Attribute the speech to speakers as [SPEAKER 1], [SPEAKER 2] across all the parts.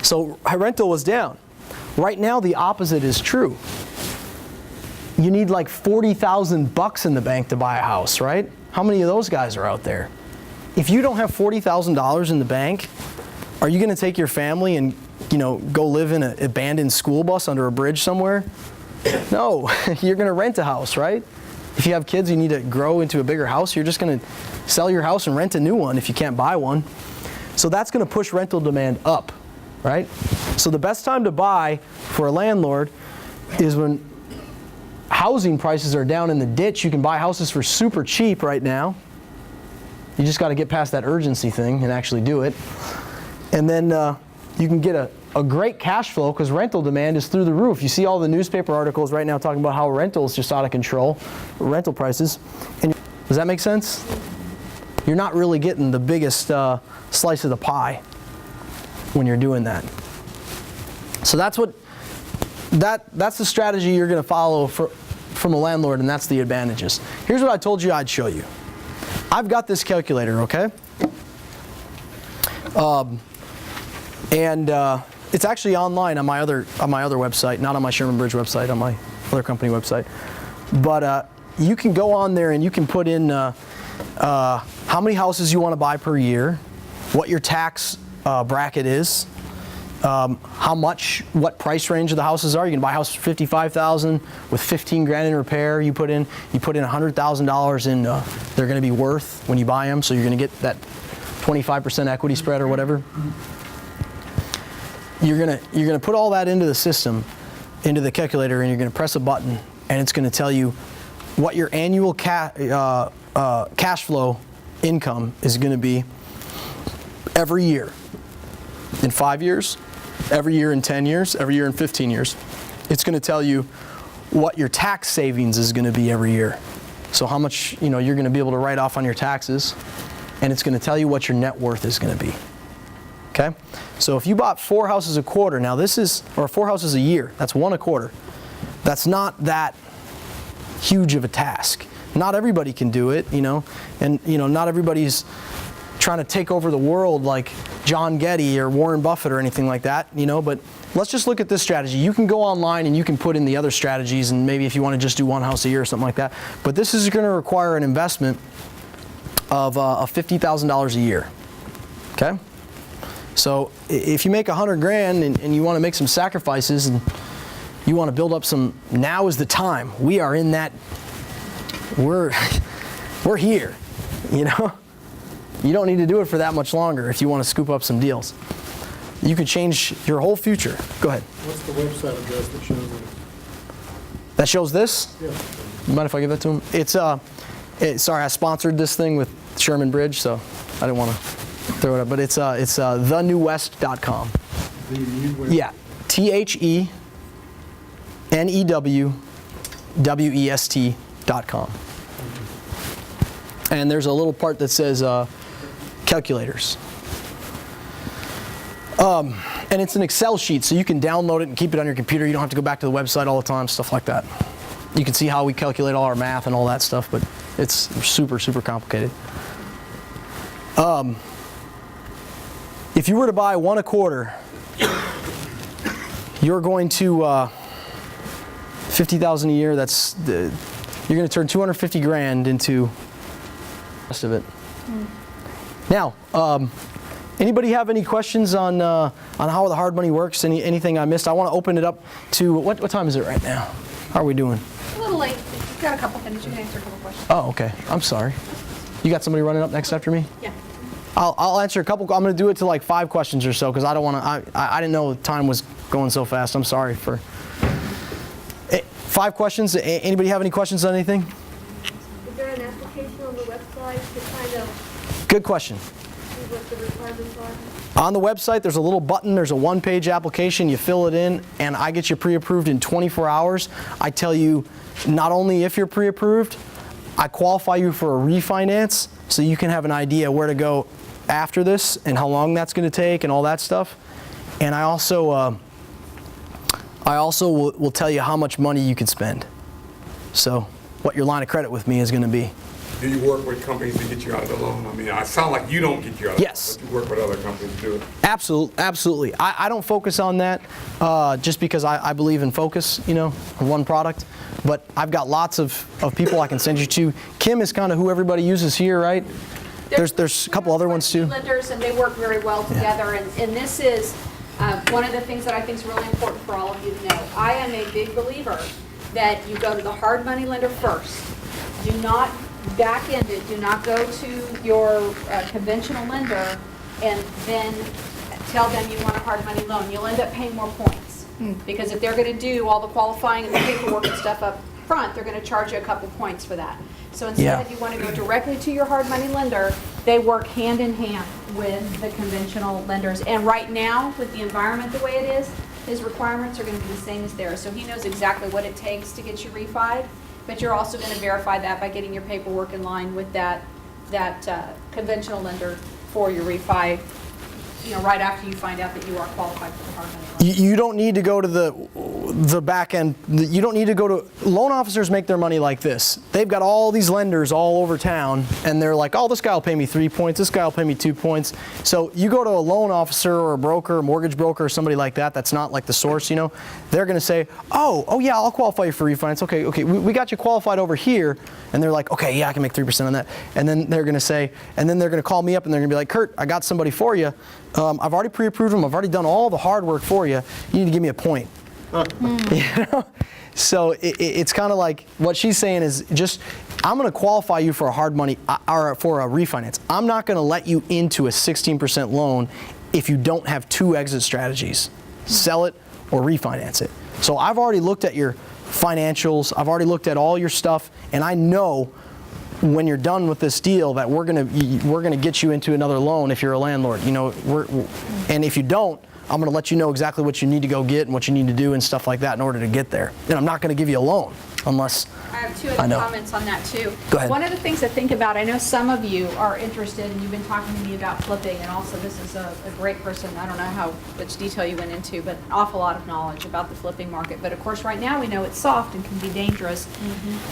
[SPEAKER 1] So rental was down. Right now, the opposite is true. You need like $40,000 in the bank to buy a house, right? How many of those guys are out there? If you don't have $40,000 in the bank, are you going to take your family and, go live in an abandoned school bus under a bridge somewhere? No, you're going to rent a house, right? If you have kids, you need to grow into a bigger house. You're just going to sell your house and rent a new one if you can't buy one. So that's going to push rental demand up, right? So the best time to buy for a landlord is when housing prices are down in the ditch. You can buy houses for super cheap right now. You just got to get past that urgency thing and actually do it. And then you can get a great cash flow because rental demand is through the roof. You see all the newspaper articles right now talking about how rental is just out of control, rental prices. And does that make sense? You're not really getting the biggest slice of the pie when you're doing that. So that's the strategy you're going to follow from a landlord, and that's the advantages. Here's what I told you I'd show you. I've got this calculator, okay? It's actually online on my other website, not on my Sherman Bridge website, on my other company website. But you can go on there and you can put in how many houses you want to buy per year, what your tax bracket is, what price range of the houses are. You can buy a house for $55,000 with $15,000 in repair. You put in $100,000 in they're going to be worth when you buy them, so you're going to get that 25% equity spread or whatever. You're gonna put all that into the system, into the calculator, and you're gonna press a button, and it's gonna tell you what your annual cash flow income is gonna be every year. In 5 years, every year in 10 years, every year in 15 years. It's gonna tell you what your tax savings is gonna be every year. So how much you're gonna be able to write off on your taxes, and it's gonna tell you what your net worth is gonna be. Okay? So if you bought 4 houses a quarter, now or 4 houses a year, that's 1 a quarter. That's not that huge of a task. Not everybody can do it, and not everybody's trying to take over the world like John Getty or Warren Buffett or anything like that, but let's just look at this strategy. You can go online and you can put in the other strategies, and maybe if you want to just do 1 house a year or something like that, but this is going to require an investment of $50,000 a year. Okay? So if you make $100,000 and you want to make some sacrifices and you want to build up now is the time. We are in that, we're here, You don't need to do it for that much longer if you want to scoop up some deals. You could change your whole future. Go ahead.
[SPEAKER 2] What's the website address that shows it?
[SPEAKER 1] That shows this?
[SPEAKER 2] Yeah.
[SPEAKER 1] You mind if I give that to him? Sorry, I sponsored this thing with Sherman Bridge, so I didn't want to throw it up, but it's thenewwest.com.
[SPEAKER 2] The New West?
[SPEAKER 1] Yeah, THENEWWEST.com. And there's a little part that says calculators. And it's an Excel sheet, so you can download it and keep it on your computer. You don't have to go back to the website all the time, stuff like that. You can see how we calculate all our math and all that stuff, but it's super, super complicated. If you were to buy 1 a quarter, you're going to $50,000 a year. You're going to turn $250,000 into the rest of it. Now, anybody have any questions on how the hard money works? Anything I missed? I want to open it up to what time is it right now? How are we doing?
[SPEAKER 3] A little late. You've got a couple minutes. You can answer a couple questions.
[SPEAKER 1] Oh, okay. I'm sorry. You got somebody running up next after me?
[SPEAKER 3] Yeah.
[SPEAKER 1] I'll answer a couple. I'm going to do it to like 5 questions or so because I don't want to. I didn't know time was going so fast. I'm sorry for 5 questions. Anybody have any questions on anything?
[SPEAKER 4] Is there an application on the website to kind of
[SPEAKER 1] Good question.
[SPEAKER 4] see what the requirements are?
[SPEAKER 1] On the website, there's a little button. There's a 1-page application. You fill it in, and I get you pre-approved in 24 hours. I tell you not only if you're pre-approved, I qualify you for a refinance so you can have an idea where to go after this and how long that's going to take and all that stuff. And I also will tell you how much money you can spend. So what your line of credit with me is going to be.
[SPEAKER 5] Do you work with companies to get you out of the loan? I mean, I sound like you don't get you out of
[SPEAKER 1] Yes.
[SPEAKER 5] the loan, but you work with other companies to do it.
[SPEAKER 1] Absolutely. I don't focus on that just because I believe in focus, on one product. But I've got lots of people I can send you to. Kim is kind of who everybody uses here, right? There's a couple other ones too.
[SPEAKER 3] Lenders, and they work very well together. And this is one of the things that I think is really important for all of you to know. I am a big believer that you go to the hard money lender first. Do not back end it. Do not go to your conventional lender and then tell them you want a hard money loan. You'll end up paying more points. Because if they're going to do all the qualifying and the paperwork and stuff up front, they're going to charge you a couple points for that. So instead, you want to go directly to your hard money lender. They work hand in hand with the conventional lenders. And right now, with the environment the way it is, his requirements are going to be the same as theirs. So he knows exactly what it takes to get you refied. But you're also going to verify that by getting your paperwork in line with that conventional lender for your refi, right after you find out that you are qualified for the hard money loan.
[SPEAKER 1] You don't need to go to the back end. You don't need to go to, loan officers make their money like this. They've got all these lenders all over town, and they're like, oh, this guy will pay me 3 points, this guy will pay me 2 points. So you go to a loan officer or a broker, a mortgage broker, or somebody like that, that's not like the source, they're going to say, oh yeah, I'll qualify you for refinance. Okay, we got you qualified over here. And they're like, okay, yeah, I can make 3% on that. And then they're going to say, and then they're going to call me up and they're going to be like, Kurt, I got somebody for you. I've already pre-approved them. I've already done all the hard work for you. You need to give me a point. So it's kind of like what she's saying is just, I'm going to qualify you for a hard money or for a refinance. I'm not going to let you into a 16% loan if you don't have two exit strategies. Sell it or refinance it. So I've already looked at your financials. I've already looked at all your stuff, and I know when you're done with this deal that we're gonna get you into another loan if you're a landlord. And if you don't, I'm going to let you know exactly what you need to go get and what you need to do and stuff like that in order to get there. And I'm not going to give you a loan unless
[SPEAKER 3] I have two other comments on that too.
[SPEAKER 1] Go ahead.
[SPEAKER 3] One of the things to think about, I know some of you are interested and you've been talking to me about flipping, and also this is a great person. I don't know how much detail you went into, but an awful lot of knowledge about the flipping market. But of course right now we know it's soft and can be dangerous.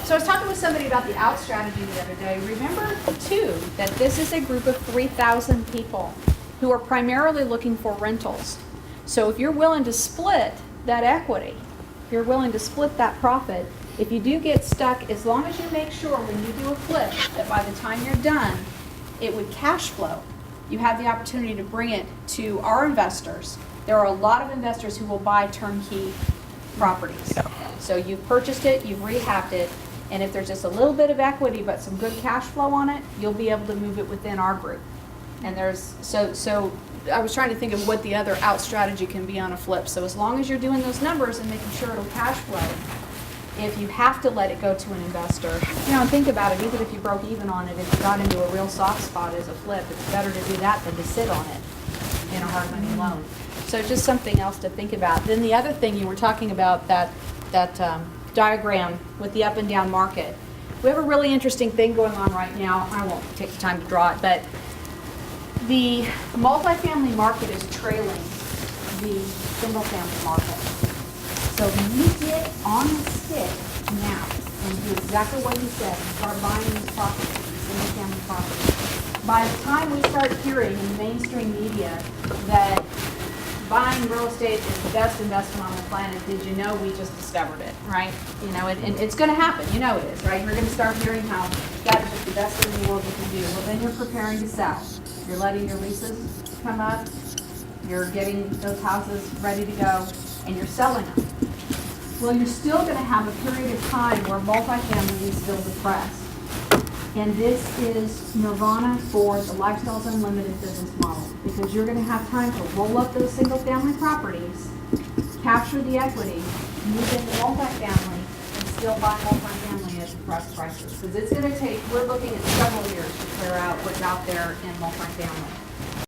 [SPEAKER 3] So I was talking with somebody about the out strategy the other day. Remember too that this is a group of 3,000 people who are primarily looking for rentals. So if you're willing to split that equity, if you're willing to split that profit, if you do get stuck, as long as you make sure when you do a flip that by the time you're done, it would cash flow, you have the opportunity to bring it to our investors. There are a lot of investors who will buy turnkey properties.
[SPEAKER 1] Yeah. So
[SPEAKER 3] you've purchased it, you've rehabbed it, and if there's just a little bit of equity but some good cash flow on it, you'll be able to move it within our group. And there's, so I was trying to think of what the other out strategy can be on a flip. So as long as you're doing those numbers and making sure it'll cash flow, if you have to let it go to an investor, and think about it, even if you broke even on it, if you got into a real soft spot as a flip, it's better to do that than to sit on it in a hard money loan. So just something else to think about. Then the other thing you were talking about, that diagram with the up and down market. We have a really interesting thing going on right now. I won't take the time to draw it, but the multifamily market is trailing the single-family market. So you get on the stick now and do exactly what you said and start buying these properties, these single-family properties. By the time we start hearing in the mainstream media that buying real estate is the best investment on the planet, did you know we just discovered it, right? And it's going to happen. You know it is, right? You're going to start hearing how that is just the best thing in the world you can do. Well, then you're preparing to sell. You're letting your leases come up, you're getting those houses ready to go, and you're selling them. Well, you're still going to have a period of time where multifamily is still depressed. And this is nirvana for the Lifestyles Unlimited business model, because you're going to have time to roll up those single family properties, capture the equity, move into multifamily, and still buy multifamily at depressed prices. Because it's going to take, we're looking at several years to clear out what's out there in multifamily.